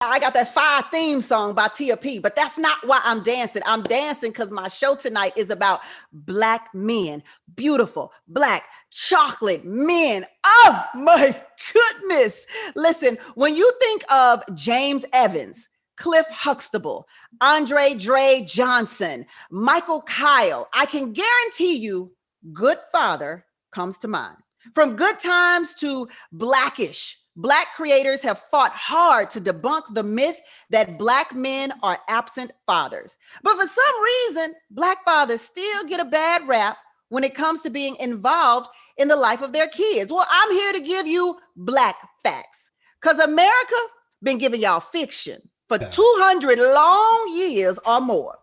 I got that fire theme song by Tia P, but that's not why I'm dancing. I'm dancing because my show tonight is about Black men, beautiful, Black chocolate men. Oh my goodness. Listen, when you think of James Evans, Cliff Huxtable, Andre Dre Johnson, Michael Kyle, I can guarantee you Good Father comes to mind. From Good Times to Blackish, Black creators have fought hard to debunk the myth that Black men are absent fathers. But for some reason, Black fathers still get a bad rap when it comes to being involved in the life of their kids. Well, I'm here to give you Black facts, because America been giving y'all fiction for 200 long years or more.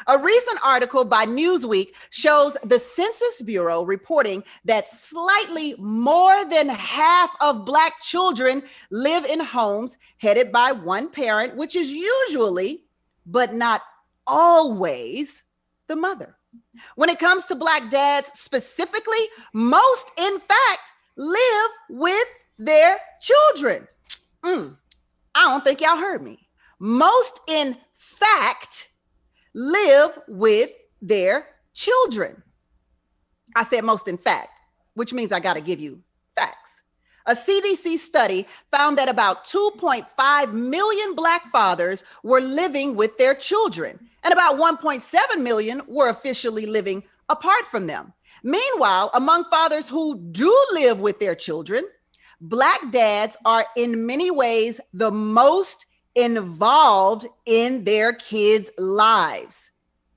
A recent article by Newsweek shows the Census Bureau reporting that slightly more than half of Black children live in homes headed by one parent, which is usually, but not always, the mother. When it comes to Black dads specifically, most, in fact, live with their children. I don't think y'all heard me. Most, in fact, live with their children. I said most in fact, which means I got to give you facts. A CDC study found that about 2.5 million Black fathers were living with their children, and about 1.7 million were officially living apart from them. Meanwhile, among fathers who do live with their children, Black dads are in many ways the most involved in their kids' lives.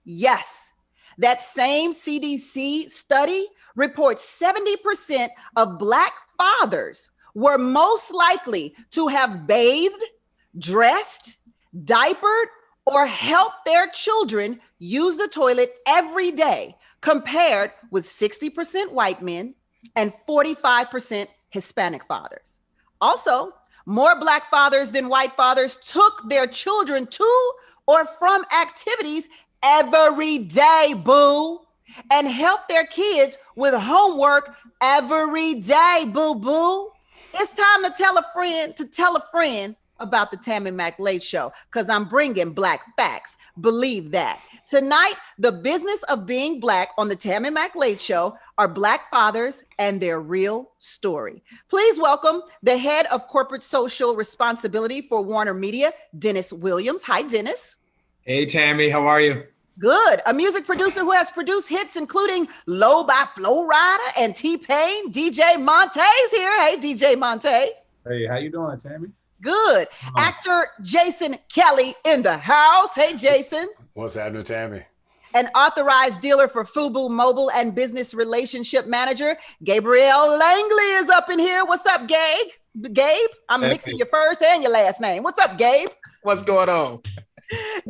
Yes, that same CDC study reports 70% of Black fathers were most likely to have bathed, dressed, diapered, or helped their children use the toilet every day, compared with 60% white men and 45% Hispanic fathers. Also, more Black fathers than white fathers took their children to or from activities every day, boo, and helped their kids with homework every day, boo boo. It's time to tell a friend about the Tammi Mac Late Show, because I'm bringing Black facts. Believe that. Tonight, the business of being Black on the Tammi Mac Late Show are Black fathers and their real story. Please welcome the head of corporate social responsibility for Warner Media, Dennis Williams. Hi, Dennis. Hey, Tammy, how are you? Good. A music producer who has produced hits including Low by Flo Rida and T-Pain. DJ Monte's here. Hey, DJ Monte. Hey, how you doing, Tammy? Good. Actor Jason Kelly in the house. Hey, Jason. What's happening, Tammy? An authorized dealer for FUBU Mobile and business relationship manager, Gabriel Langley is up in here. What's up, Gabe? I'm mixing your first and your last name. What's up, Gabe? What's going on?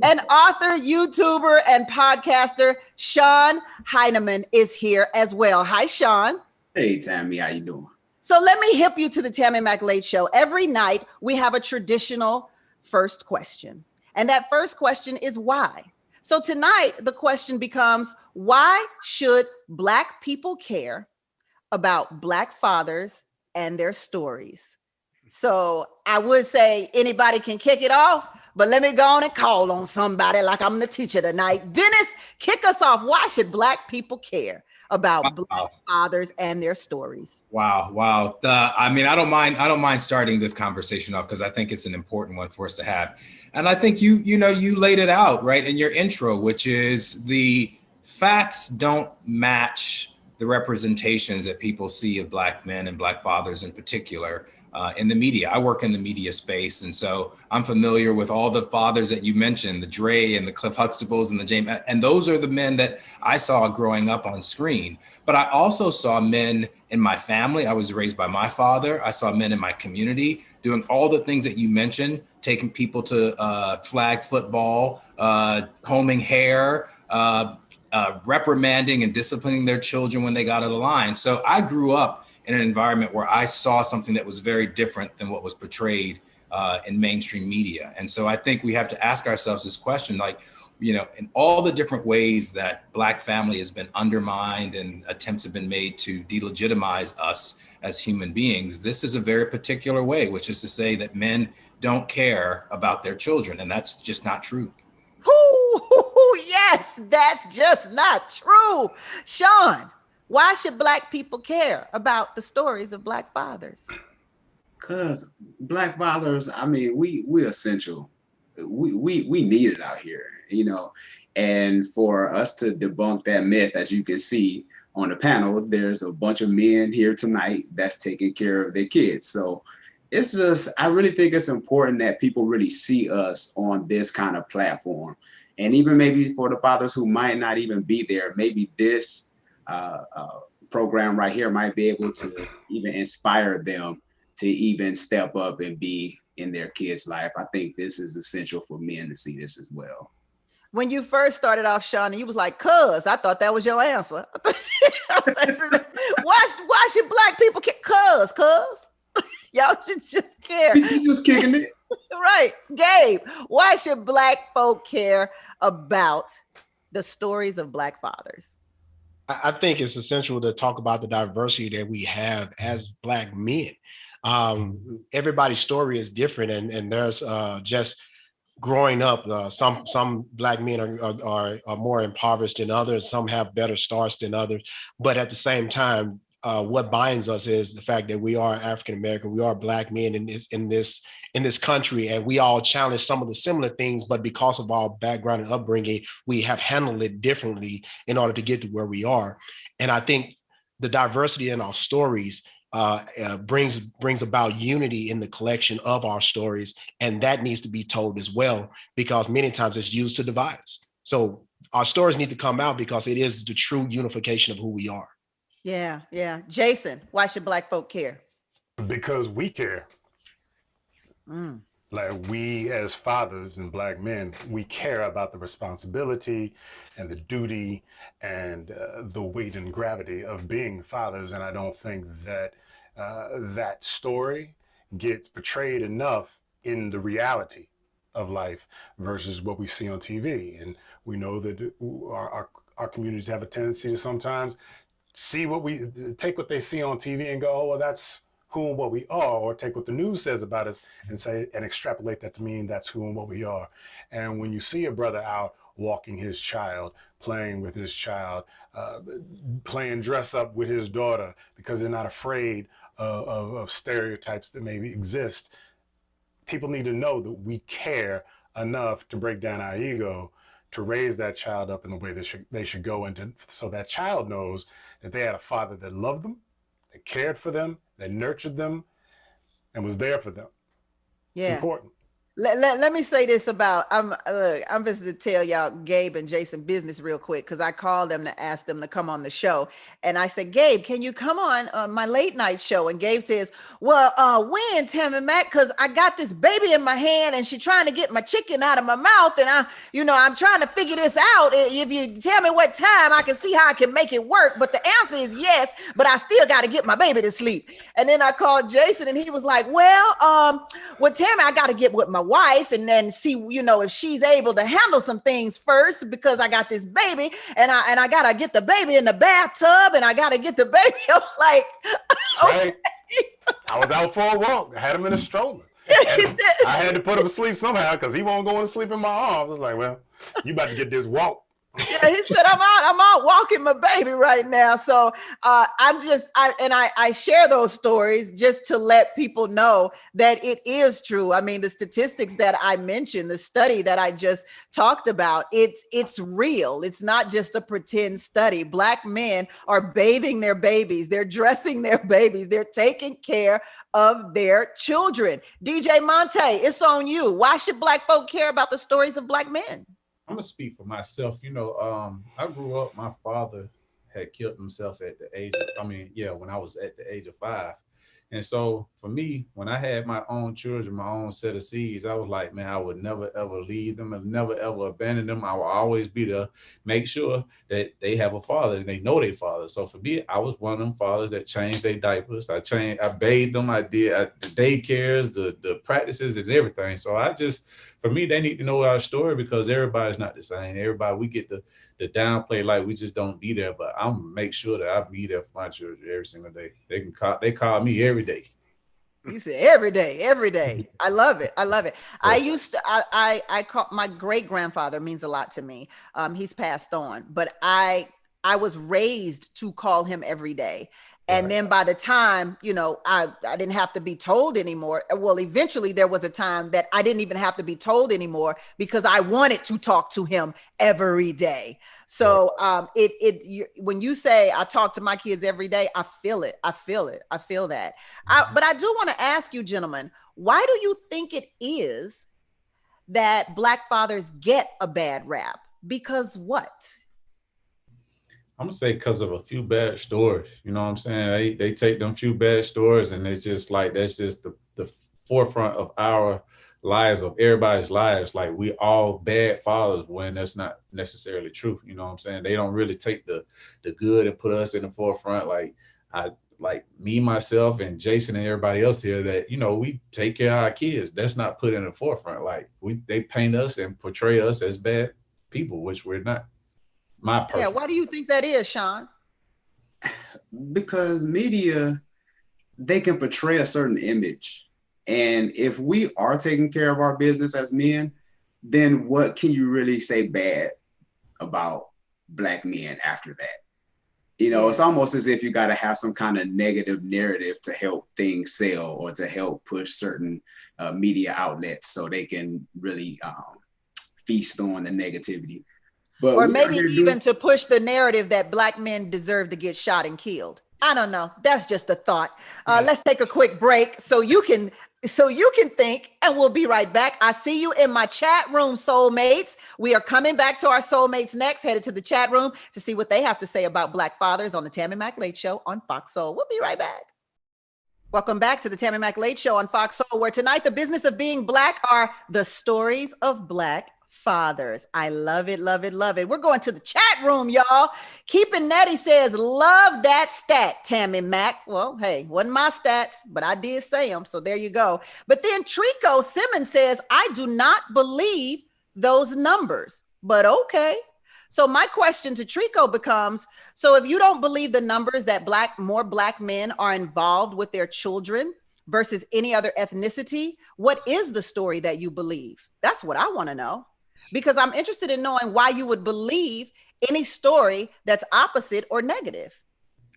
An author, YouTuber, and podcaster, Sean Heineman, is here as well. Hi, Sean. Hey, Tammy, how you doing? So let me hip you to the Tammi Mac Late Show. Every night, we have a traditional first question. And that first question is why? So tonight, the question becomes, why should Black people care about Black fathers and their stories? So I would say anybody can kick it off, but let me go on and call on somebody like I'm the teacher tonight. Dennis, kick us off. Why should Black people care about Black fathers and their stories? Wow. I don't mind starting this conversation off because I think it's an important one for us to have. And I think you laid it out right in your intro, which is the facts don't match the representations that people see of Black men and Black fathers in particular in the media. I work in the media space, and so I'm familiar with all the fathers that you mentioned, the Dre and the Cliff Huxtables and the James, and those are the men that I saw growing up on screen. But I also saw men in my family. I was raised by my father. I saw men in my community doing all the things that you mentioned, taking people to flag football, combing hair, reprimanding and disciplining their children when they got out of line. So I grew up in an environment where I saw something that was very different than what was portrayed in mainstream media. And so I think we have to ask ourselves this question, in all the different ways that Black family has been undermined and attempts have been made to delegitimize us as human beings, this is a very particular way, which is to say that men don't care about their children, and that's just not true. Ooh, yes, that's just not true. Sean, why should Black people care about the stories of Black fathers? Cause Black fathers, I mean, we essential. We need it out here, you know. And for us to debunk that myth, as you can see on the panel, there's a bunch of men here tonight that's taking care of their kids. So it's just, I really think it's important that people really see us on this kind of platform. And even maybe for the fathers who might not even be there, maybe this program right here might be able to even inspire them to even step up and be in their kids' life. I think this is essential for men to see this as well. When you first started off, Sean, and you was like, cuz, I thought that was your answer. Why should Black people care? Cuz. Y'all should just care. You just kicking it. Right. Gabe, why should Black folk care about the stories of Black fathers? I think it's essential to talk about the diversity that we have as Black men. Everybody's story is different, and there's just growing up, some Black men are more impoverished than others. Some have better starts than others. But at the same time, what binds us is the fact that we are African American, we are Black men in this country, and we all challenge some of the similar things. But because of our background and upbringing, we have handled it differently in order to get to where we are. And I think the diversity in our stories brings about unity in the collection of our stories, and that needs to be told as well, because many times it's used to divide us. So our stories need to come out because it is the true unification of who we are. Yeah. Jason, why should Black folk care? Because we care. Like, we as fathers and Black men, we care about the responsibility and the duty and the weight and gravity of being fathers. And I don't think that that story gets portrayed enough in the reality of life versus what we see on TV. And we know that our communities have a tendency to sometimes take what they see on TV and go, oh, well, that's who and what we are, or take what the news says about us and extrapolate that to mean that's who and what we are. And when you see a brother out walking his child, playing with his child, playing dress up with his daughter because they're not afraid of stereotypes that maybe exist, people need to know that we care enough to break down our ego to raise that child up in the way they should go into, so that child knows that they had a father that loved them, that cared for them, that nurtured them, and was there for them. Yeah. It's important. Let me say this about, I'm just to tell y'all Gabe and Jason business real quick, because I called them to ask them to come on the show. And I said, Gabe, can you come on my late night show? And Gabe says, well, when, Tammi Mac? Because I got this baby in my hand and she's trying to get my chicken out of my mouth. And I'm trying to figure this out. If you tell me what time, I can see how I can make it work. But the answer is yes, but I still got to get my baby to sleep. And then I called Jason and he was like, well, Tammi, I got to get with my wife and then see, if she's able to handle some things first, because I got this baby and I gotta get the baby in the bathtub and I gotta get the baby. I'm like, okay. Right. I was out for a walk. I had him in a stroller. I had to put him to sleep somehow because he won't go to sleep in my arms. I was like, well, you about to get this walk. Yeah, he said, I'm out walking my baby right now. So I share those stories just to let people know that it is true. I mean, the statistics that I mentioned, the study that I just talked about, it's real. It's not just a pretend study. Black men are bathing their babies. They're dressing their babies. They're taking care of their children. DJ Monte, it's on you. Why should Black folk care about the stories of Black men? I'm gonna speak for myself. I grew up, my father had killed himself at the age of, when I was at the age of 5. And so for me, when I had my own children, my own set of seeds, I was like, man, I would never, ever leave them and never, ever abandon them. I will always be there, make sure that they have a father and they know their father. So for me, I was one of them fathers that changed their diapers. I bathed them. I did the daycares, the practices and everything. So for me, they need to know our story because everybody's not the same. Everybody, we get the downplay like we just don't be there. But I'm make sure that I be there for my children every single day. They call me every day. You said every day, every day. I love it. I love it. I used to, I call my great grandfather means a lot to me. He's passed on, but I was raised to call him every day. And then by the time, you know, I didn't have to be told anymore. Well, eventually there was a time that I didn't even have to be told anymore because I wanted to talk to him every day. So when you say I talk to my kids every day, I feel it. I feel it. I feel that. But I do want to ask you, gentlemen, why do you think it is that Black fathers get a bad rap? Because what? I'm gonna say because of a few bad stories. You know what I'm saying? They take them few bad stories and it's just like that's just the forefront of our lives, of everybody's lives. Like we all bad fathers when that's not necessarily true. You know what I'm saying? They don't really take the good and put us in the forefront. Like me, myself, and Jason and everybody else here that, you know, we take care of our kids. That's not put in the forefront. Like they paint us and portray us as bad people, which we're not. Yeah, why do you think that is, Sean? Because media, they can portray a certain image. And if we are taking care of our business as men, then what can you really say bad about Black men after that? You know, it's almost as if you got to have some kind of negative narrative to help things sell or to help push certain media outlets so they can really feast on the negativity. But or maybe even to push the narrative that Black men deserve to get shot and killed. I don't know. That's just a thought. Let's take a quick break so you can think, and we'll be right back. I see you in my chat room, soulmates. We are coming back to our soulmates next, headed to the chat room to see what they have to say about Black fathers on the Tammi Mac Late Show on Fox Soul. We'll be right back. Welcome back to the Tammi Mac Late Show on Fox Soul, where tonight the business of being Black are the stories of Black fathers. I love it, love it, love it. We're going to the chat room, y'all. Keeping Nettie says, love that stat, Tammi Mac. Well, hey, wasn't my stats, but I did say them, so there you go. But then Trico Simmons says, I do not believe those numbers, but okay. So my question to Trico becomes, so if you don't believe the numbers that more Black men are involved with their children versus any other ethnicity, what is the story that you believe? That's what I want to know. Because I'm interested in knowing why you would believe any story that's opposite or negative.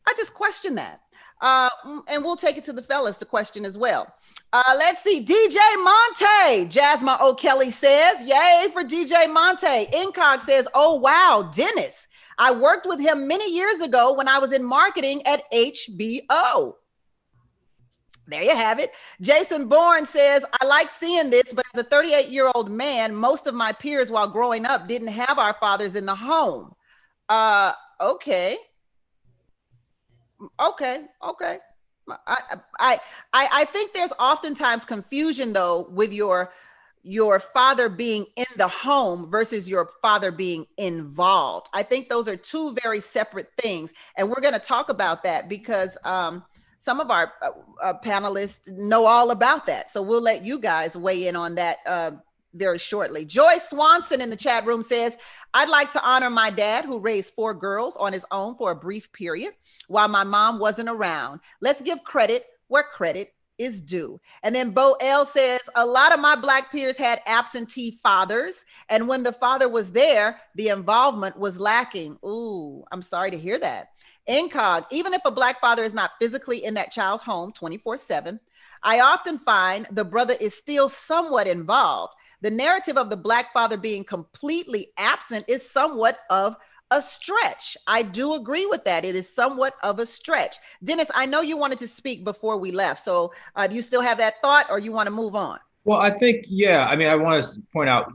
I just question that. And we'll take it to the fellas to question as well. Let's see, DJ Monte, Jasmine O'Kelly says, yay for DJ Monte. Incog says, oh, wow, Dennis. I worked with him many years ago when I was in marketing at HBO. There you have it. Jason Bourne says, I like seeing this, but as a 38-year-old man, most of my peers while growing up didn't have our fathers in the home. Okay. I think there's oftentimes confusion though with your father being in the home versus your father being involved. I think those are two very separate things. And we're going to talk about that because some of our panelists know all about that. So we'll let you guys weigh in on that very shortly. Joy Swanson in the chat room says, I'd like to honor my dad who raised 4 girls on his own for a brief period while my mom wasn't around. Let's give credit where credit is due. And then Bo L says, a lot of my Black peers had absentee fathers. And when the father was there, the involvement was lacking. Ooh, I'm sorry to hear that. Incog, even if a Black father is not physically in that child's home 24/7, I often find the brother is still somewhat involved. The narrative of the Black father being completely absent is somewhat of a stretch. I do agree with that. It is somewhat of a stretch. Dennis, I know you wanted to speak before we left. So do you still have that thought or you want to move on? Well, I think, I mean, I want to point out,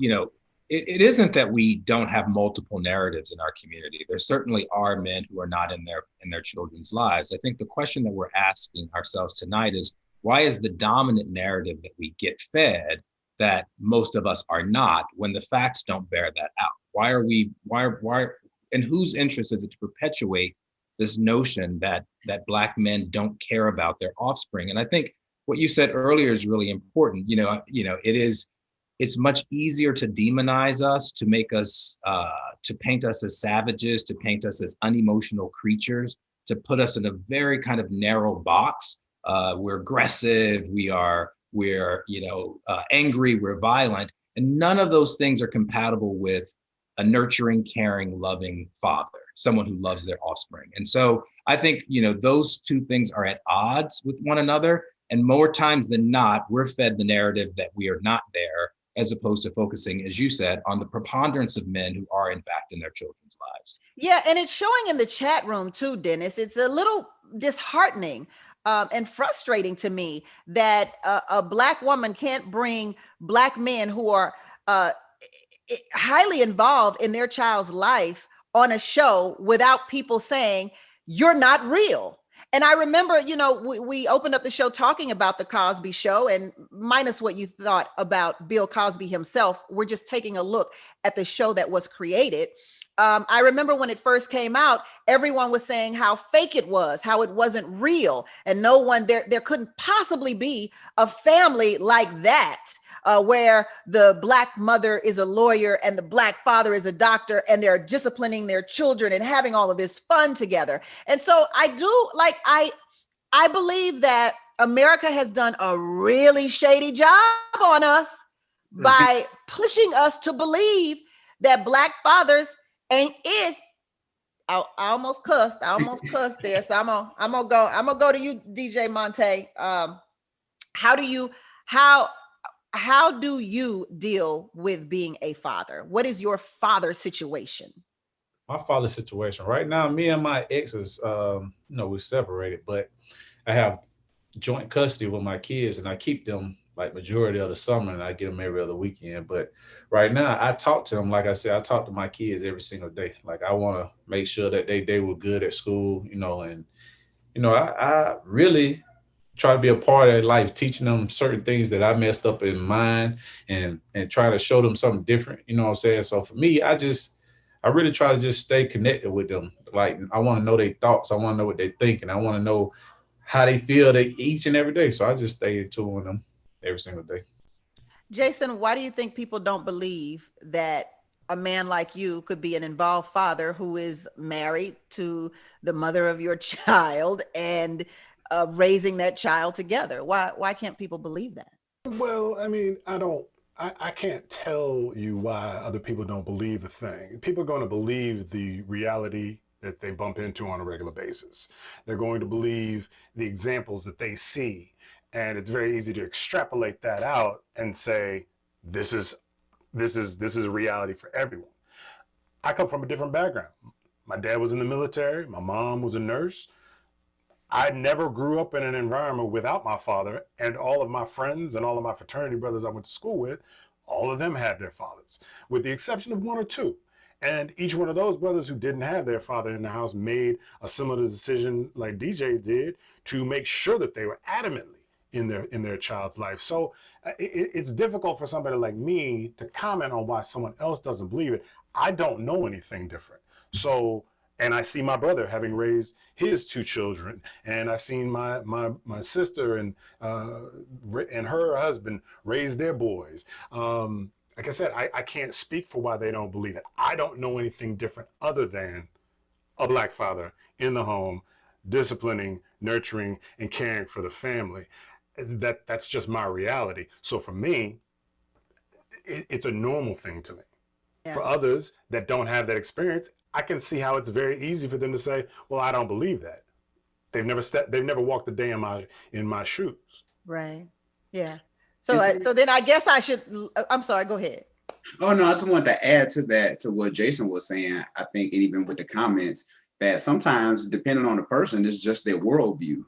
it isn't that we don't have multiple narratives in our community. There certainly are men who are not in their children's lives. I think the question that we're asking ourselves tonight is, why is the dominant narrative that we get fed that most of us are not, when the facts don't bear that out? Why, in whose interest is it to perpetuate this notion that Black men don't care about their offspring? And I think what you said earlier is really important. It's much easier to demonize us, to make us, to paint us as savages, to paint us as unemotional creatures, to put us in a very kind of narrow box we're aggressive, we're angry, we're violent, and none of those things are compatible with a nurturing, caring, loving father, someone who loves their offspring. And so I think, those two things are at odds with one another. And more times than not, we're fed the narrative that we are not there, as opposed to focusing, as you said, on the preponderance of men who are in fact in their children's lives. Yeah, and it's showing in the chat room too, Dennis. It's a little disheartening and frustrating to me that a Black woman can't bring Black men who are highly involved in their child's life on a show without people saying, you're not real. And I remember, we opened up the show talking about the Cosby Show, and minus what you thought about Bill Cosby himself, we're just taking a look at the show that was created. I remember when it first came out, everyone was saying how fake it was, how it wasn't real, and no one there couldn't possibly be a family like that. Where the Black mother is a lawyer and the Black father is a doctor, and they're disciplining their children and having all of this fun together. And so I believe that America has done a really shady job on us by pushing us to believe that Black fathers ain't it. I almost cussed there. So I'm gonna go to you, DJ Monte. How do you deal with being a father? What is your father situation? My father's situation right now, me and my exes, we're separated, but I have joint custody with my kids, and I keep them like majority of the summer, and I get them every other weekend. But right now, I talk to them. Like I said, I talk to my kids every single day. Like, I want to make sure that they were good at school, and I really try to be a part of their life, teaching them certain things that I messed up in mine, and try to show them something different. You know what I'm saying? So for me, I really try to just stay connected with them. Like, I want to know their thoughts. I want to know what they think, and I want to know how they feel each and every day. So I just stay in tune with them every single day. Jason, why do you think people don't believe that a man like you could be an involved father who is married to the mother of your child and raising that child together? Why can't people believe that? Well, I mean, I can't tell you why other people don't believe a thing. People are going to believe the reality that they bump into on a regular basis. They're going to believe the examples that they see. And it's very easy to extrapolate that out and say, this is a reality for everyone. I come from a different background. My dad was in the military. My mom was a nurse. I never grew up in an environment without my father, and all of my friends and all of my fraternity brothers I went to school with, all of them had their fathers, with the exception of one or two. And each one of those brothers who didn't have their father in the house made a similar decision like DJ did to make sure that they were adamantly in their child's life. So it's difficult for somebody like me to comment on why someone else doesn't believe it. I don't know anything different. So, and I see my brother having raised his two children, and I've seen my sister and her husband raise their boys. Like I said, I can't speak for why they don't believe it. I don't know anything different other than a Black father in the home, disciplining, nurturing, and caring for the family. That's just my reality. So for me, it's a normal thing to me. Yeah. For others that don't have that experience, I can see how it's very easy for them to say, well, I don't believe that. They've never walked a day in my shoes. Right. Yeah. So then I guess I should, I'm sorry, go ahead. Oh no, I just wanted to add to that, to what Jason was saying. I think, and even with the comments, that sometimes depending on the person, it's just their worldview.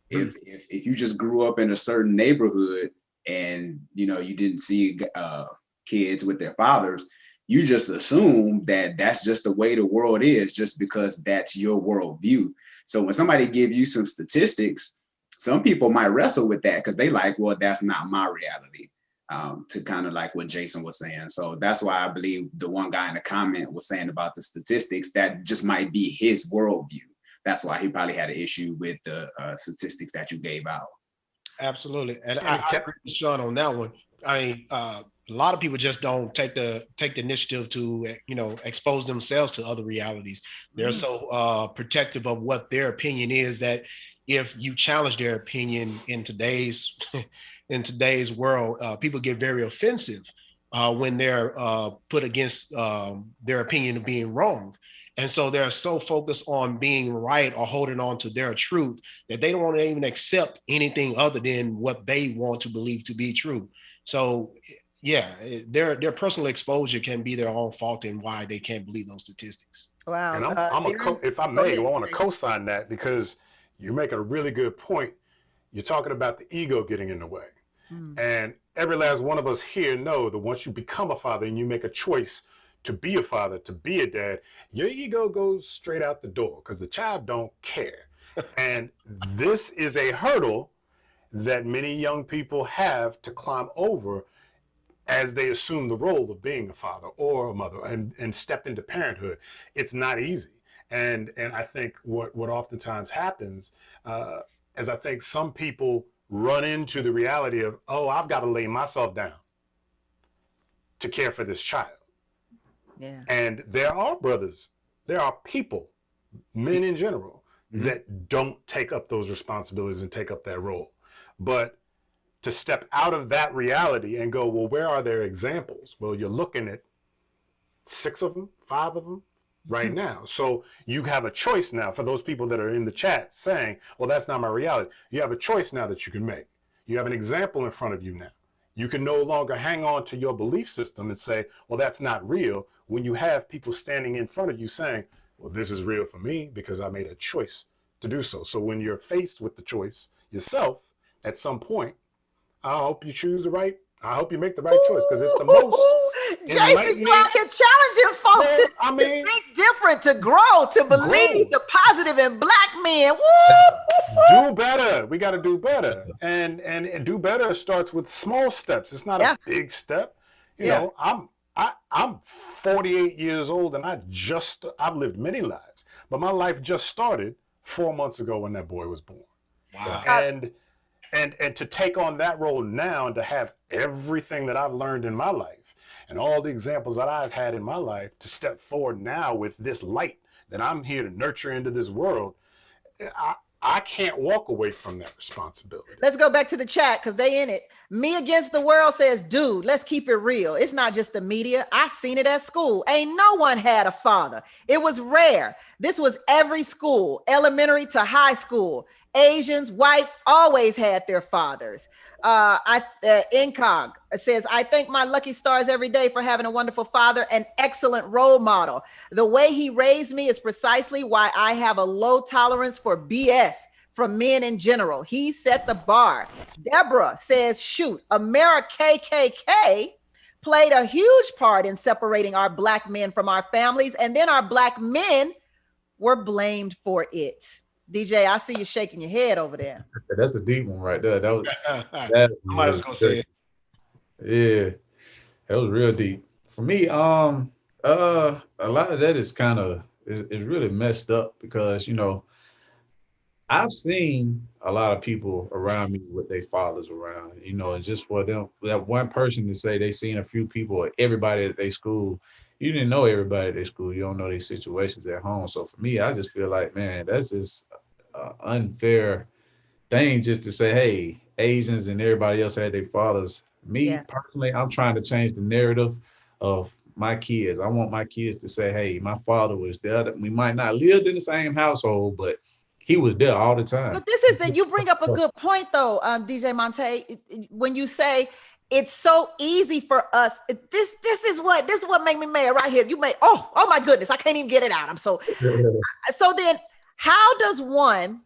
If you just grew up in a certain neighborhood and you didn't see kids with their fathers, you just assume that that's just the way the world is, just because that's your worldview. So when somebody gives you some statistics, some people might wrestle with that because they like, well, that's not my reality. To kind of like what Jason was saying. So that's why I believe the one guy in the comment was saying about the statistics, that just might be his worldview. That's why he probably had an issue with the statistics that you gave out. Absolutely. And I agree with Sean on that one. I mean, a lot of people just don't take the initiative to, expose themselves to other realities. They're so protective of what their opinion is that if you challenge their opinion in today's in today's world, people get very offensive when they're put against their opinion of being wrong. And so they're so focused on being right or holding on to their truth that they don't want to even accept anything other than what they want to believe to be true. So yeah, their personal exposure can be their own fault in why they can't believe those statistics. Wow. And if I Go may, I ahead, want to Jason. co-sign that because you make a really good point. You're talking about the ego getting in the way. Mm. And every last one of us here know that once you become a father and you make a choice to be a father, to be a dad, your ego goes straight out the door because the child don't care. And this is a hurdle that many young people have to climb over as they assume the role of being a father or a mother and step into parenthood. It's not easy. And I think what oftentimes happens is I think some people run into the reality of, oh, I've got to lay myself down to care for this child. Yeah. And there are brothers, there are people, men in general, that don't take up those responsibilities and take up that role. But to step out of that reality and go, well, where are their examples? Well, you're looking at 6 of them, 5 of them right now. So you have a choice now for those people that are in the chat saying, well, that's not my reality. You have a choice now that you can make. You have an example in front of you now. You can no longer hang on to your belief system and say, well, that's not real, when you have people standing in front of you saying, well, this is real for me because I made a choice to do so. So when you're faced with the choice yourself, at some point, I hope you choose the right. I hope you make the right choice because it's the most Jason, you enlightening. out here challenging folk Well, to, I mean, to think different, to grow, to believe the positive in black men. Woo! do better. We got to do better, and do better starts with small steps. It's not a big step. You know, I'm 48 years old, and I've lived many lives, but my life just started 4 months ago when that boy was born. Wow. And to take on that role now and to have everything that I've learned in my life and all the examples that I've had in my life to step forward now with this light that I'm here to nurture into this world, I can't walk away from that responsibility. Let's go back to the chat because they in it. Me Against the World says, dude, let's keep it real. It's not just the media. I seen it at school. Ain't no one had a father. It was rare. This was every school, elementary to high school. Asians, whites always had their fathers. Incog says, I thank my lucky stars every day for having a wonderful father, an excellent role model. The way he raised me is precisely why I have a low tolerance for BS from men in general. He set the bar. Deborah says, shoot, America KKK played a huge part in separating our black men from our families, and then our black men were blamed for it. DJ, I see you shaking your head over there. That's a deep one right there. Somebody was gonna say it. Yeah, that was real deep. For me, a lot of that is kind of is really messed up because, you know, I've seen a lot of people around me with their fathers around, you know, and just for them, that one person to say they seen a few people or everybody at their school, you didn't know everybody at their school. You don't know their situations at home. So for me, I just feel like, man, that's just an unfair thing just to say, hey, Asians and everybody else had their fathers. Me personally, I'm trying to change the narrative of my kids. I want my kids to say, hey, my father was there. We might not live in the same household, but he was there all the time. But this is that you bring up a good point though, DJ Monte, when you say it's so easy for us. This is what made me mad right here. You may, oh my goodness, I can't even get it out. I'm so then how does one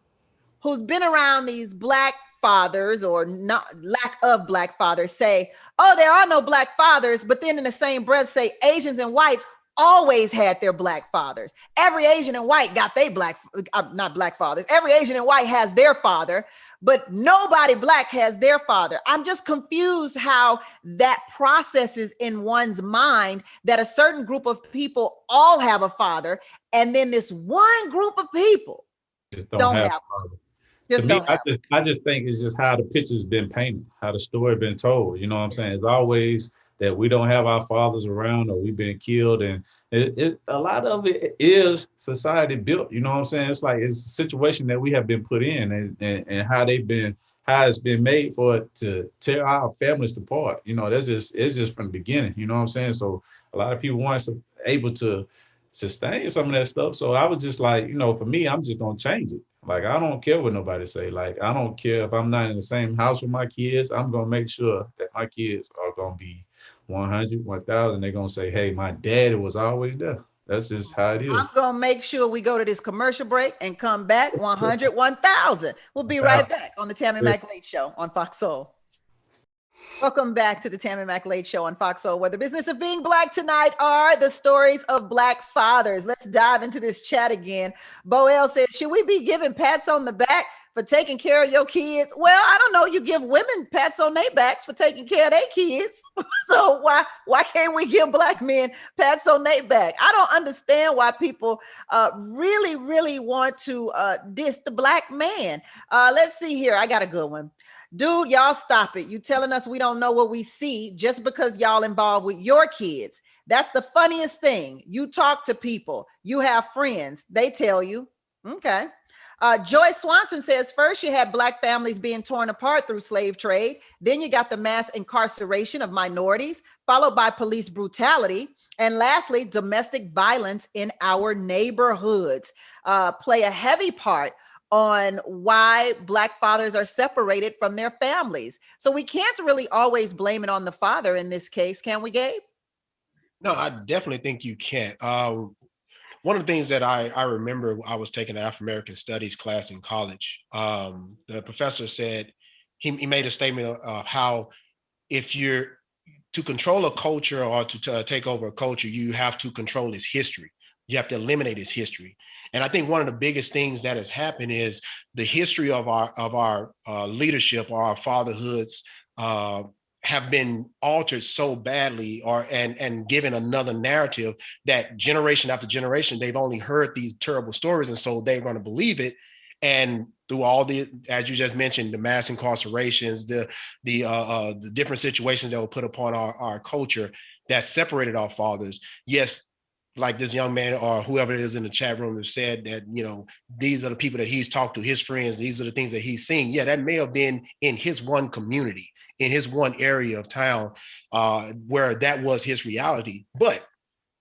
who's been around these black fathers or not lack of black fathers say, oh, there are no black fathers, but then in the same breath say Asians and whites always had their black fathers. Every Asian and white got their not black fathers. Every Asian and white has their father, but nobody black has their father. I'm just confused how that processes in one's mind that a certain group of people all have a father, and then this one group of people just don't have one. To me, I just think it's just how the picture's been painted, how the story been told. You know what I'm saying? It's always that we don't have our fathers around or we've been killed. And a lot of it is society built, you know what I'm saying? It's like, it's a situation that we have been put in, and how it's been made for it to tear our families apart. You know, it's just from the beginning, you know what I'm saying? So a lot of people weren't able to sustain some of that stuff. So I was just like, you know, for me, I'm just gonna change it. Like, I don't care what nobody say. Like, I don't care if I'm not in the same house with my kids. I'm gonna make sure that my kids are gonna be 100, 1,000. They're gonna say, hey, my daddy was always there. That's just how it is. I'm going to make sure we go to this commercial break and come back 100, 1,000. We'll be right back on the Tammi Mac Late Show on Fox Soul. Welcome back to the Tammi Mac Late Show on Fox Soul, where the business of being Black tonight are the stories of Black fathers. Let's dive into this chat again. Boel said, should we be giving pats on the back for taking care of your kids? Well, I don't know. You give women pats on their backs for taking care of their kids. So why can't we give Black men pats on their back? I don't understand why people really want to diss the Black man. Let's see here. I got a good one. Dude, y'all stop it. You telling us we don't know what we see just because y'all involved with your kids. That's the funniest thing. You talk to people. You have friends. They tell you. Okay. Joy Swanson says, first you had Black families being torn apart through slave trade. Then you got the mass incarceration of minorities, followed by police brutality. And lastly, domestic violence in our neighborhoods play a heavy part on why Black fathers are separated from their families. So we can't really always blame it on the father in this case, can we, Gabe? No, I definitely think you can't. One of the things that I remember, I was taking an African Studies class in college. The professor said, he made a statement of how if you're to control a culture or to take over a culture, you have to control its history. You have to eliminate its history. And I think one of the biggest things that has happened is the history of our leadership or our fatherhoods have been altered so badly and given another narrative that generation after generation, they've only heard these terrible stories. And so they're going to believe it. And through all the, as you just mentioned, the mass incarcerations, the different situations that were put upon our culture that separated our fathers. Yes, like this young man or whoever it is in the chat room has said that, you know, these are the people that he's talked to, his friends, these are the things that he's seen. Yeah, that may have been in his one community, in his one area of town where that was his reality. But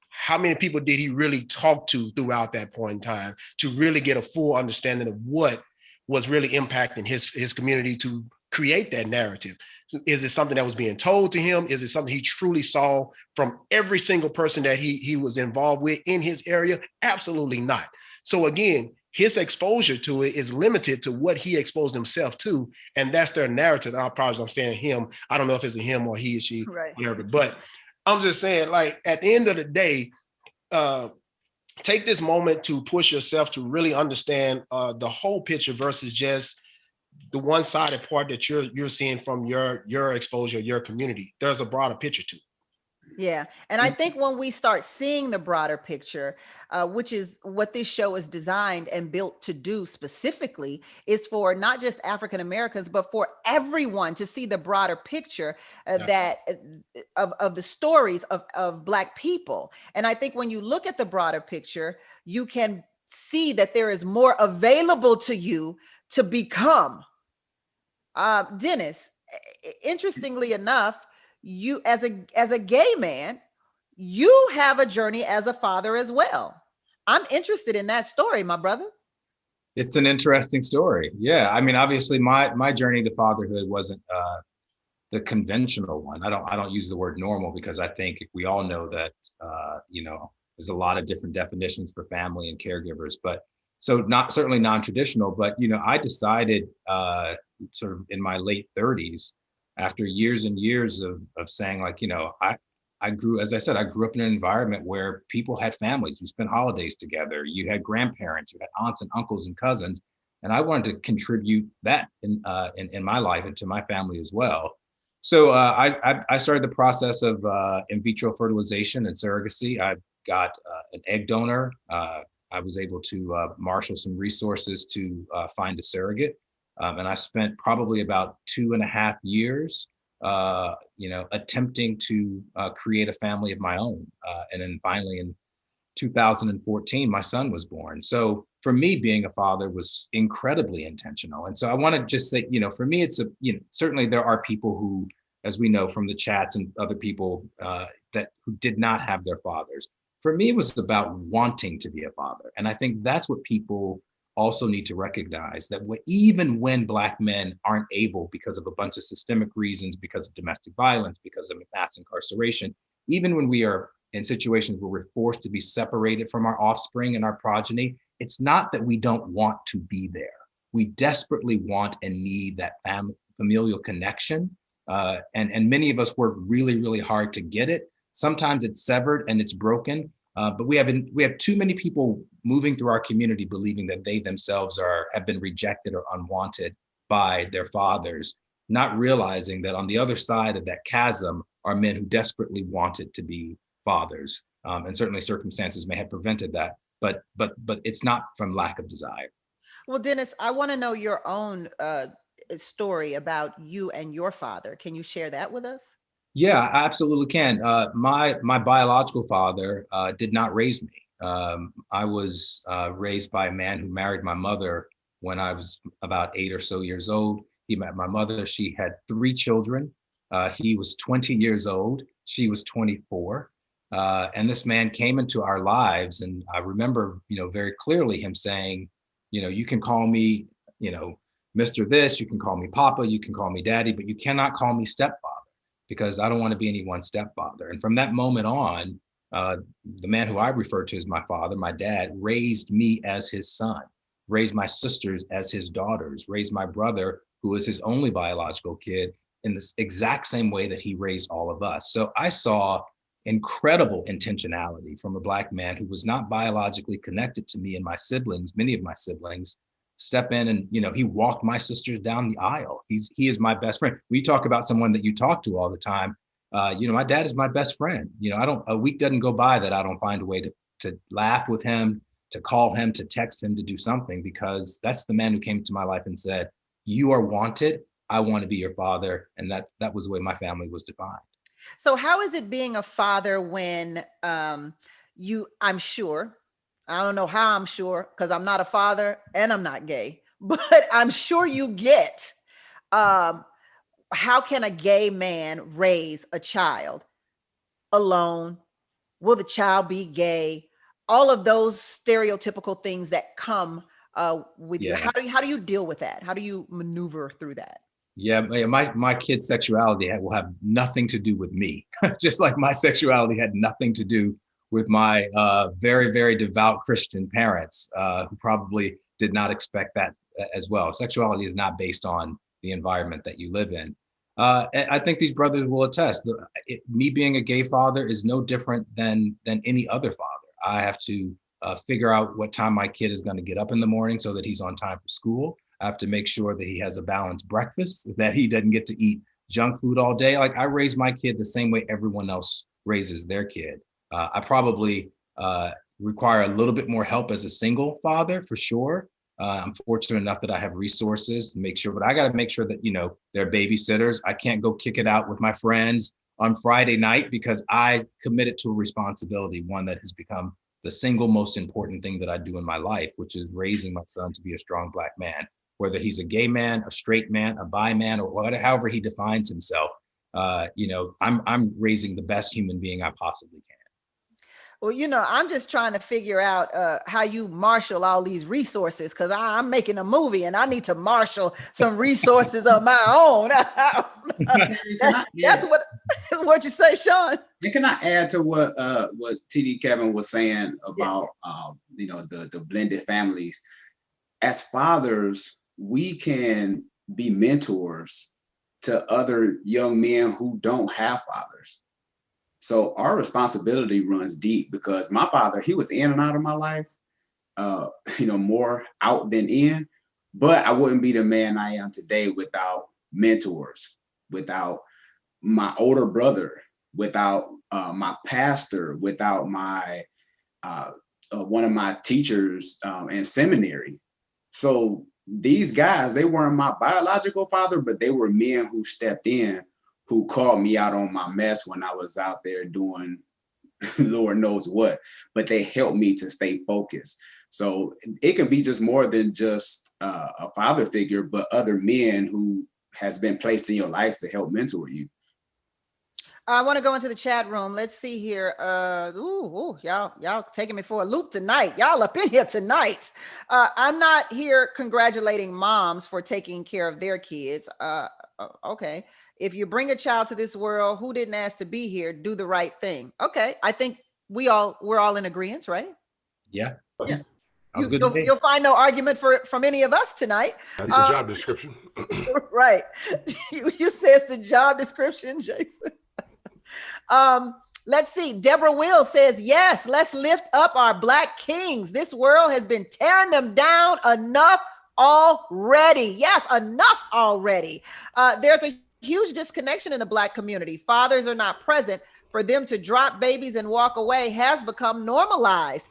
how many people did he really talk to throughout that point in time to really get a full understanding of what was really impacting his community to create that narrative? So is it something that was being told to him? Is it something he truly saw from every single person that he was involved with in his area? Absolutely not. So again, his exposure to it is limited to what he exposed himself to, and that's their narrative. I apologize, I'm saying him. I don't know if it's a him or he or she, right, whatever. But I'm just saying, like, at the end of the day, take this moment to push yourself to really understand the whole picture versus just the one-sided part that you're seeing from your exposure, your community. There's a broader picture too. Yeah. And I think when we start seeing the broader picture, which is what this show is designed and built to do specifically, is for not just African Americans, but for everyone to see the broader picture that of the stories of Black people. And I think when you look at the broader picture, you can see that there is more available to you to become. Dennis, interestingly enough, you as a gay man, you have a journey as a father as well. I'm interested in that story, my brother. It's an interesting story. Yeah. I mean, obviously my journey to fatherhood wasn't the conventional one. I don't use the word normal because I think we all know that, you know, there's a lot of different definitions for family and caregivers, but so certainly non-traditional, but, you know, I decided sort of in my late 30s, after years and years of saying, like, you know, I grew, as I said, I grew up in an environment where people had families. We spent holidays together. You had grandparents, you had aunts and uncles and cousins. And I wanted to contribute that in my life and to my family as well. So I started the process of in vitro fertilization and surrogacy. I got an egg donor. I was able to marshal some resources to find a surrogate. And I spent probably about 2.5 years attempting to create a family of my own. And then finally in 2014, my son was born. So for me, being a father was incredibly intentional. And so I want to just say, for me, it's certainly there are people who, as we know from the chats and other people who did not have their fathers. For me, it was about wanting to be a father. And I think that's what people also need to recognize, that even when Black men aren't able, because of a bunch of systemic reasons, because of domestic violence, because of mass incarceration, even when we are in situations where we're forced to be separated from our offspring and our progeny, it's not that we don't want to be there. We desperately want and need that familial connection. And many of us work really, really hard to get it. Sometimes it's severed and it's broken. But we have too many people moving through our community believing that they themselves have been rejected or unwanted by their fathers, not realizing that on the other side of that chasm are men who desperately wanted to be fathers. And certainly circumstances may have prevented that, but it's not from lack of desire. Well, Dennis, I want to know your own story about you and your father. Can you share that with us? Yeah, I absolutely can. My biological father did not raise me. I was raised by a man who married my mother when I was about 8 or so years old. He met my mother. She had 3 children. He was 20 years old. She was 24. And this man came into our lives. And I remember, very clearly him saying, you can call me, Mr. This, you can call me Papa, you can call me Daddy, but you cannot call me stepfather, because I don't want to be anyone's stepfather. And from that moment on, the man who I refer to as my father, my dad, raised me as his son, raised my sisters as his daughters, raised my brother, who was his only biological kid, in the exact same way that he raised all of us. So I saw incredible intentionality from a Black man who was not biologically connected to me and my siblings, many of my siblings, step in and, he walked my sisters down the aisle. He is my best friend. We talk about someone that you talk to all the time. My dad is my best friend. A week doesn't go by that I don't find a way to laugh with him, to call him, to text him, to do something, because that's the man who came into my life and said, you are wanted. I want to be your father. And that was the way my family was defined. So how is it being a father when I'm sure, I don't know how I'm sure, because I'm not a father and I'm not gay, but I'm sure you get, how can a gay man raise a child alone? Will the child be gay? All of those stereotypical things that come with you. Yeah. How do you deal with that? How do you maneuver through that? Yeah, my kid's sexuality will have nothing to do with me, just like my sexuality had nothing to do with my very, very devout Christian parents, who probably did not expect that as well. Sexuality is not based on the environment that you live in. And I think these brothers will attest. Me being a gay father is no different than any other father. I have to figure out what time my kid is going to get up in the morning so that he's on time for school. I have to make sure that he has a balanced breakfast, that he doesn't get to eat junk food all day. Like, I raise my kid the same way everyone else raises their kid. I probably require a little bit more help as a single father, for sure. I'm fortunate enough that I have resources to make sure, but I got to make sure that, they're babysitters. I can't go kick it out with my friends on Friday night because I committed to a responsibility, one that has become the single most important thing that I do in my life, which is raising my son to be a strong Black man, whether he's a gay man, a straight man, a bi man, or whatever, however he defines himself. I'm raising the best human being I possibly can. Well, I'm just trying to figure out how you marshal all these resources, because I'm making a movie and I need to marshal some resources of my own. That's what you say, Sean. And can I add to what TD Kevin was saying about the blended families? As fathers, we can be mentors to other young men who don't have fathers. So our responsibility runs deep, because my father, he was in and out of my life, more out than in, but I wouldn't be the man I am today without mentors, without my older brother, without my pastor, without my one of my teachers in seminary. So these guys, they weren't my biological father, but they were men who stepped in, who called me out on my mess when I was out there doing Lord knows what, but they helped me to stay focused. So it can be just more than just a father figure, but other men who has been placed in your life to help mentor you. I want to go into the chat room. Let's see here. Y'all taking me for a loop tonight. Y'all up in here tonight. I'm not here congratulating moms for taking care of their kids. Okay. If you bring a child to this world who didn't ask to be here, do the right thing. Okay. I think we're all in agreement, right? Yeah. Yeah. You'll find no argument from any of us tonight. That's the job description. Right. You said it's the job description, Jason. Let's see. Deborah Will says, yes, let's lift up our Black kings. This world has been tearing them down enough already. Yes, enough already. There's a huge disconnection in the Black community. Fathers are not present. For them to drop babies and walk away has become normalized.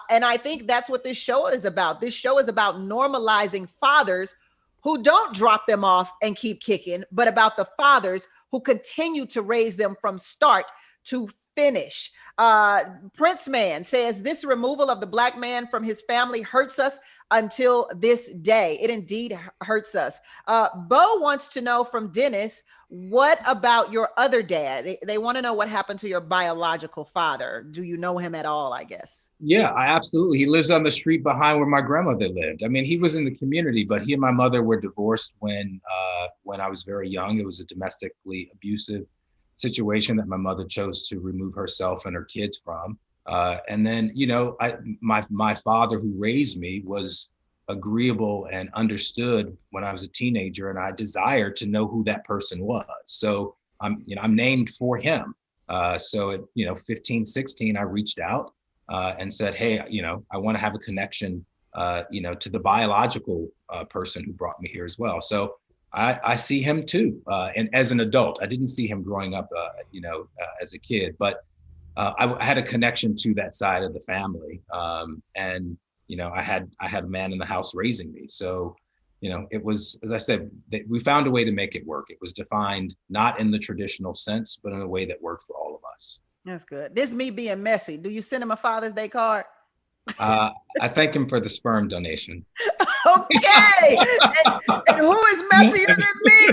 And I think that's what this show is about. This show is about normalizing fathers who don't drop them off and keep kicking, but about the fathers who continue to raise them from start to finish. Prince Man says, this removal of the Black man from his family hurts us until this day. It indeed hurts us. Bo wants to know from Dennis, what about your other dad? They want to know what happened to your biological father. Do you know him at all, I guess? Yeah, absolutely. He lives on the street behind where my grandmother lived. I mean, he was in the community, but he and my mother were divorced when I was very young. It was a domestically abusive situation that my mother chose to remove herself and her kids from. And then, my father who raised me was agreeable and understood when I was a teenager, and I desired to know who that person was. So I'm named for him. So at 15, 16, I reached out and said, hey, I want to have a connection, to the biological person who brought me here as well. So I see him too. And as an adult, I didn't see him growing up, as a kid, but I had a connection to that side of the family. And I had a man in the house raising me. So, it was, as I said, we found a way to make it work. It was defined not in the traditional sense, but in a way that worked for all of us. That's good. This is me being messy. Do you send him a Father's Day card? I thank him for the sperm donation. Okay. And who is messier than me?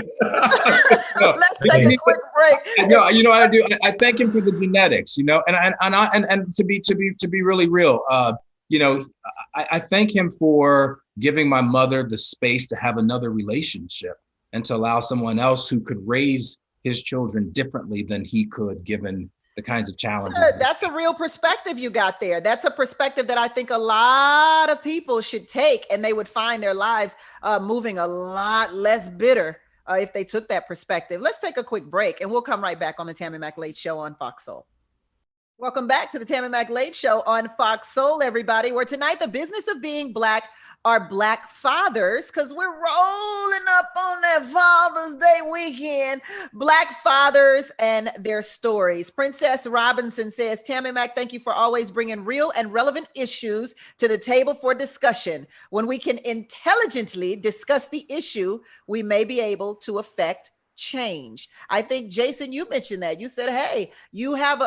Let's take a quick break. No, you know what I do? I thank him for the genetics, and to be really real, I thank him for giving my mother the space to have another relationship and to allow someone else who could raise his children differently than he could, given the kinds of challenges. That's a real perspective you got there. That's a perspective that I think a lot of people should take, and they would find their lives moving a lot less bitter if they took that perspective. Let's take a quick break, and we'll come right back on the Tammi Mac Late Show on Fox Soul. Welcome back to the Tammi Mac Late Show on Fox Soul, everybody, where tonight the business of being Black are Black fathers, because we're rolling up on that Father's Day weekend. Black fathers and their stories. Princess Robinson says, Tammi Mac, thank you for always bringing real and relevant issues to the table for discussion. When we can intelligently discuss the issue, we may be able to affect change. I think, Jason, you mentioned that. You said, hey, you have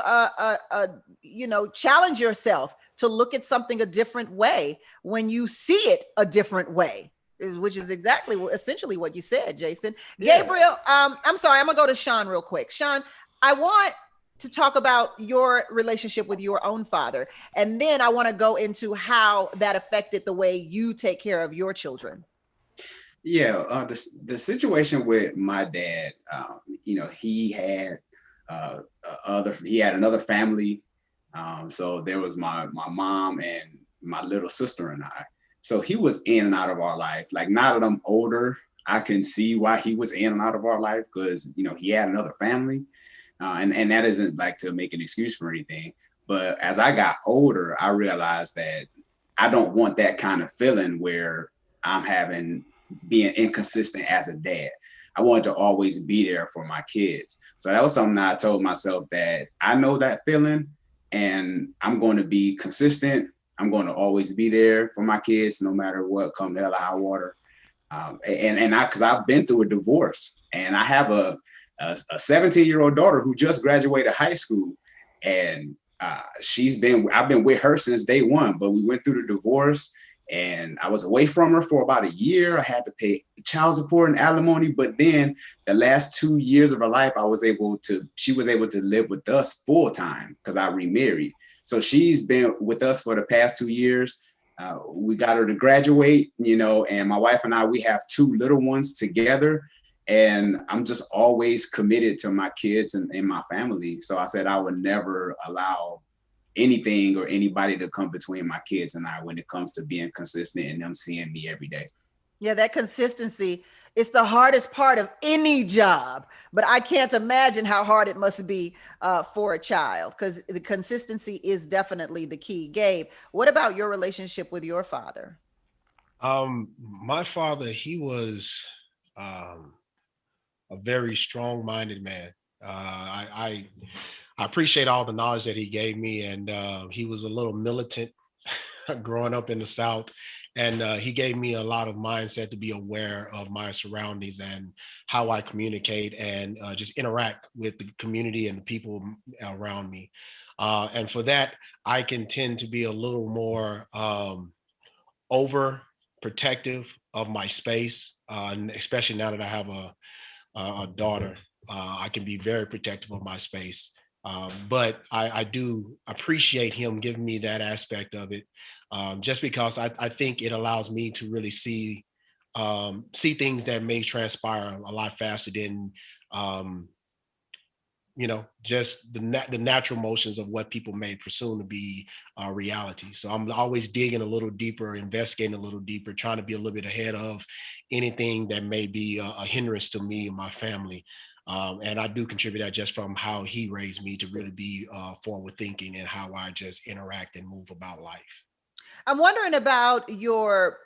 challenge yourself to look at something a different way when you see it a different way, which is essentially what you said, Jason. Yeah. Gabriel, I'm sorry, I'm gonna go to Sean real quick. Sean, I want to talk about your relationship with your own father, and then I want to go into how that affected the way you take care of your children. Yeah, the situation with my dad, he had another family. So there was my mom and my little sister and I. So he was in and out of our life. Like, now that I'm older, I can see why he was in and out of our life, because he had another family, and that isn't like to make an excuse for anything. But as I got older, I realized that I don't want that kind of feeling where I'm being inconsistent as a dad. I wanted to always be there for my kids. So that was something that I told myself, that I know that feeling, and I'm going to be consistent. I'm going to always be there for my kids, no matter what, come hell or high water. Because I've been through a divorce, and I have a a 17-year-old daughter who just graduated high school, and I've been with her since day one. But we went through the divorce, and I was away from her for about a year. I had to pay child support and alimony, but then the last 2 years of her life, she was able to live with us full time because I remarried. So she's been with us for the past 2 years. We got her to graduate, and my wife and I, we have 2 little ones together. And I'm just always committed to my kids and my family. So I said I would never allow anything or anybody to come between my kids and I when it comes to being consistent and them seeing me every day. Yeah, that consistency is the hardest part of any job, but I can't imagine how hard it must be for a child, because the consistency is definitely the key. Gabe, what about your relationship with your father? My father, he was a very strong-minded man. I appreciate all the knowledge that he gave me, and he was a little militant growing up in the South, and he gave me a lot of mindset to be aware of my surroundings and how I communicate and just interact with the community and the people around me. And for that, I can tend to be a little more over protective of my space, especially now that I have a daughter. I can be very protective of my space. But I do appreciate him giving me that aspect of it, just because I think it allows me to really see things that may transpire a lot faster than just the natural motions of what people may presume to be reality. So I'm always digging a little deeper, investigating a little deeper, trying to be a little bit ahead of anything that may be a hindrance to me and my family. And I do contribute that just from how he raised me to really be forward thinking and how I just interact and move about life. I'm wondering about your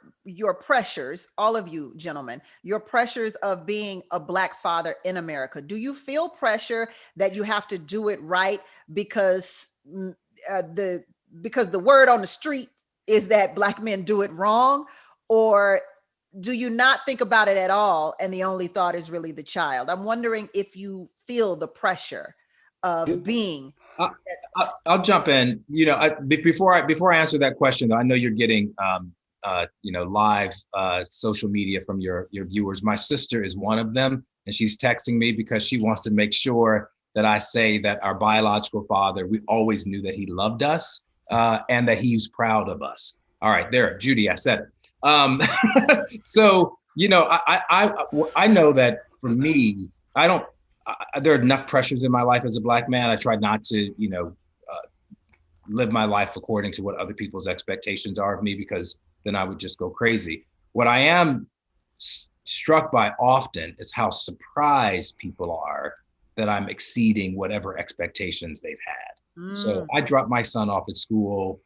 pressures, all of you gentlemen, your pressures of being a Black father in America. Do you feel pressure that you have to do it right because the word on the street is that Black men do it wrong? Or do you not think about it at all and the only thought is really the child? I'm wondering if you feel the pressure of being. I'll jump in. Before I answer that question, though, I know you're getting live social media from your viewers. My sister is one of them, and she's texting me because she wants to make sure that I say that our biological father, we always knew that he loved us and that he was proud of us. All right, there, Judy, I said it. So I know that for me, there are enough pressures in my life as a Black man. I try not to, live my life according to what other people's expectations are of me, because then I would just go crazy. What I am struck by often is how surprised people are that I'm exceeding whatever expectations they've had. So I drop my son off at school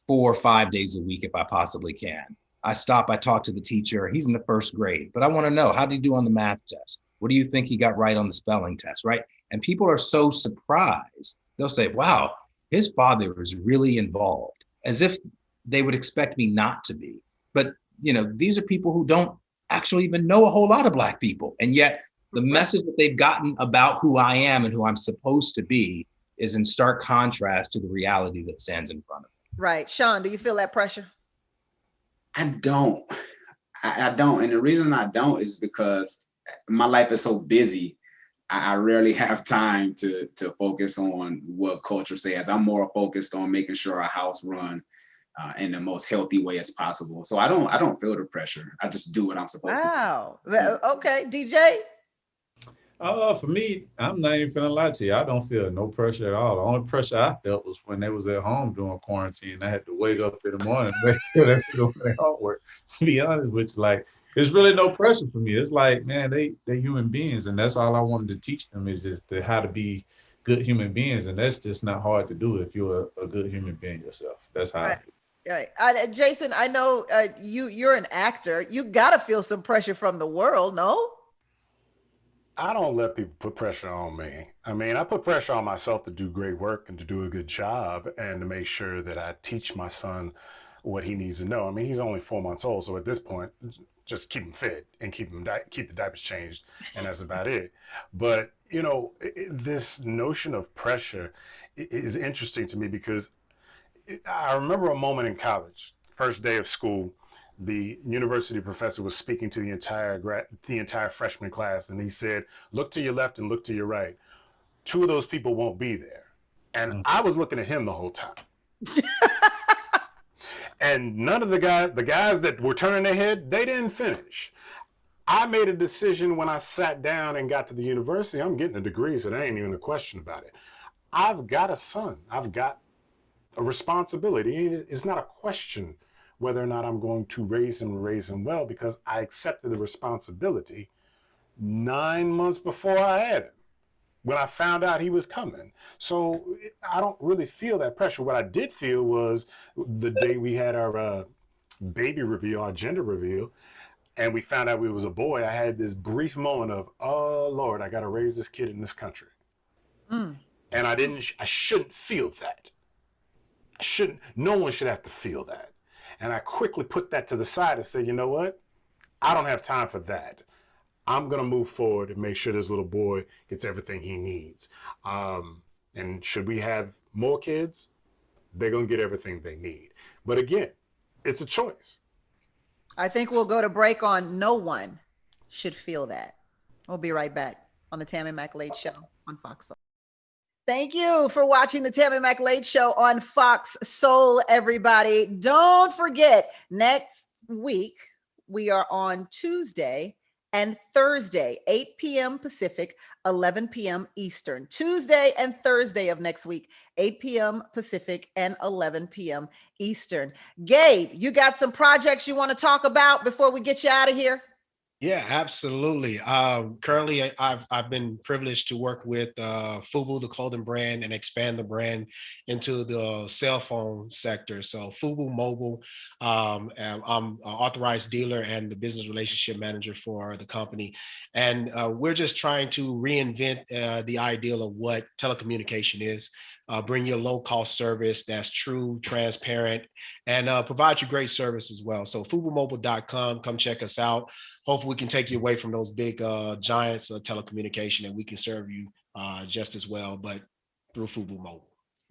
4 or 5 days a week if I possibly can. I talk to the teacher. He's in the 1st grade, but I want to know, how did he do on the math test? What do you think he got right on the spelling test, right? And people are so surprised. They'll say, wow, his father is really involved, as if they would expect me not to be. But, these are people who don't actually even know a whole lot of Black people. And yet the message that they've gotten about who I am and who I'm supposed to be is in stark contrast to the reality that stands in front of me. Right. Sean, do you feel that pressure? I don't. I don't. And the reason I don't is because my life is so busy. I rarely have time to focus on what culture says. I'm more focused on making sure our house run in the most healthy way as possible. So I don't feel the pressure. I just do what I'm supposed to do. Wow. Okay, DJ. For me, I'm not even feeling lie to you. I don't feel no pressure at all. The only pressure I felt was when they was at home doing quarantine. I had to wake up in the morning and make sure they were doing their homework. To be honest with you, there's really no pressure for me. It's like, man, they human beings, and that's all I wanted to teach them is just how to be good human beings, and that's just not hard to do if you're a good human being yourself. That's how I feel. Right. Jason, I know you're an actor. You got to feel some pressure from the world, no? I don't let people put pressure on me. I mean, I put pressure on myself to do great work and to do a good job and to make sure that I teach my son what he needs to know. I mean, he's only 4 months old, so at this point, just keep them fed and keep the diapers changed, and that's about it. But this notion of pressure is interesting to me because I remember a moment in college, first day of school. The university professor was speaking to the entire freshman class, and he said, "Look to your left and look to your right. Two of those people won't be there." And I was looking at him the whole time. And none of the guys that were turning their head, they didn't finish. I made a decision when I sat down and got to the university. I'm getting a degree, so there ain't even a question about it. I've got a son. I've got a responsibility. It's not a question whether or not I'm going to raise him well, because I accepted the responsibility 9 months before I had him, when I found out he was coming. So I don't really feel that pressure. What I did feel was the day we had our baby reveal, our gender reveal, and we found out we was a boy, I had this brief moment of, oh Lord, I got to raise this kid in this country. And I shouldn't feel that. No one should have to feel that. And I quickly put that to the side and said, you know what? I don't have time for that. I'm going to move forward and make sure this little boy gets everything he needs. And should we have more kids, they're going to get everything they need. But again, it's a choice. I think we'll go to break on no one should feel that. We'll be right back on the Tammi Mac Late Show on Fox Soul. Thank you for watching the Tammi Mac Late Show on Fox Soul, everybody. Don't forget, next week, we are on Tuesday and Thursday, 8 p.m. Pacific, 11 p.m. Eastern. Tuesday and Thursday of next week, 8 p.m. Pacific and 11 p.m. Eastern. Gabe, you got some projects you want to talk about before we get you out of here? Yeah, absolutely. Currently, I've been privileged to work with FUBU, the clothing brand, and expand the brand into the cell phone sector. So FUBU Mobile, and I'm an authorized dealer and the business relationship manager for the company. And we're just trying to reinvent the ideal of what telecommunication is. Bring you a low-cost service that's true, transparent, and provide you great service as well. So FUBUmobile.com, come check us out. Hopefully we can take you away from those big giants of telecommunication, and we can serve you just as well, but through FUBU Mobile.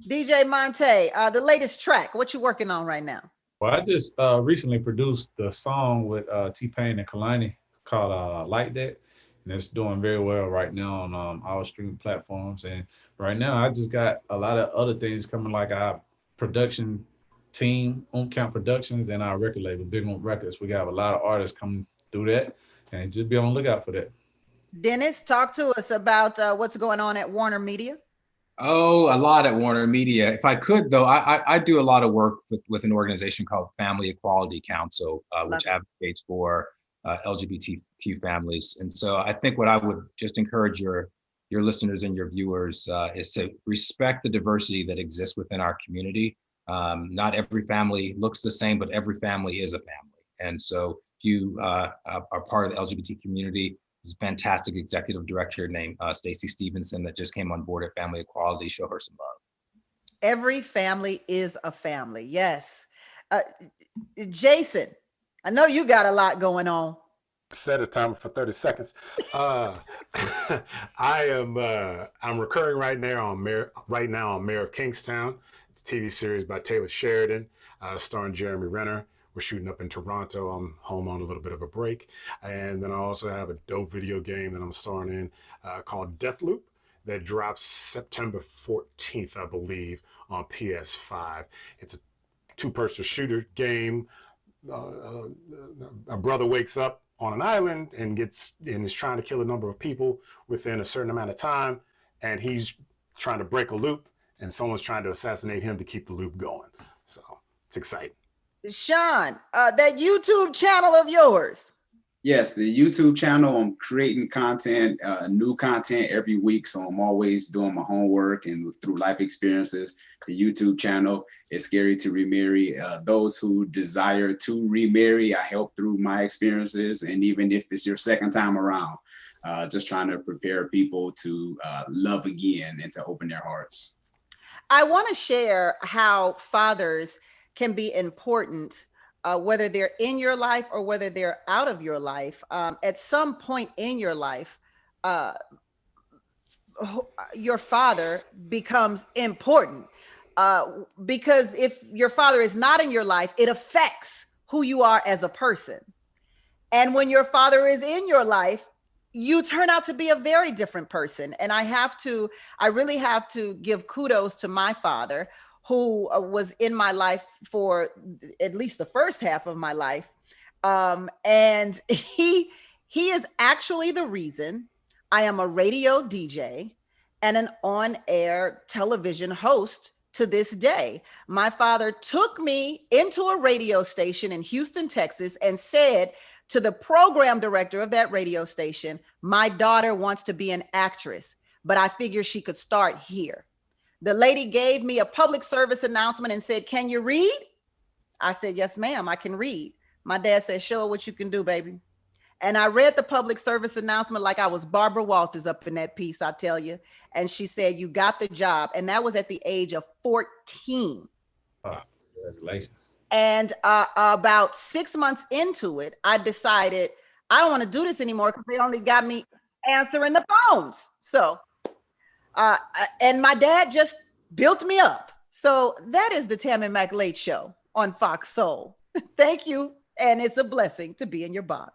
DJ Monte, the latest track, what you working on right now? Well, I just recently produced the song with T-Pain and Kalani called Like That. And it's doing very well right now on our streaming platforms. And right now, I just got a lot of other things coming, like our production team, On Count Productions, and our record label, Big On Records. We got a lot of artists coming through that, and just be on the lookout for that. Dennis, talk to us about what's going on at Warner Media. Oh, a lot at Warner Media. If I could, though, I do a lot of work with an organization called Family Equality Council, which advocates for LGBTQ families. And so I think what I would just encourage your listeners and your viewers is to respect the diversity that exists within our community. Not every family looks the same, but every family is a family. And so if you are part of the LGBT community, there's a fantastic executive director named Stacey Stevenson that just came on board at Family Equality. Show her some love. Every family is a family. Yes. Jason, I know you got a lot going on. Set a timer for 30 seconds. I'm recurring right now on Mayor of Kingstown. It's a TV series by Taylor Sheridan, starring Jeremy Renner. We're shooting up in Toronto. I'm home on a little bit of a break. And then I also have a dope video game that I'm starring in called Deathloop that drops September 14th, I believe, on PS5. It's a two-person shooter game. A brother wakes up on an island and is trying to kill a number of people within a certain amount of time, and he's trying to break a loop, and someone's trying to assassinate him to keep the loop going. So it's exciting. Sean, that YouTube channel of yours. Yes, the YouTube channel, I'm creating content, new content every week. So I'm always doing my homework and through life experiences. The YouTube channel is Scary to Remarry. Those who desire to remarry, I help through my experiences. And even if it's your second time around, just trying to prepare people to love again and to open their hearts. I want to share how fathers can be important whether they're in your life or whether they're out of your life, at some point in your life, your father becomes important. Because if your father is not in your life, it affects who you are as a person. And when your father is in your life, you turn out to be a very different person. And I really have to give kudos to my father, who was in my life for at least the first half of my life. And he is actually the reason I am a radio DJ and an on-air television host to this day. My father took me into a radio station in Houston, Texas, and said to the program director of that radio station, my daughter wants to be an actress, but I figure she could start here. The lady gave me a public service announcement and said, can you read? I said, yes, ma'am, I can read. My dad said, show her what you can do, baby. And I read the public service announcement like I was Barbara Walters up in that piece, I tell you. And she said, you got the job. And that was at the age of 14. Oh, congratulations. And about 6 months into it, I decided I don't want to do this anymore because they only got me answering the phones. So, and my dad just built me up. So that is the Tammi Mac Late Show on Fox Soul. Thank you. And it's a blessing to be in your box.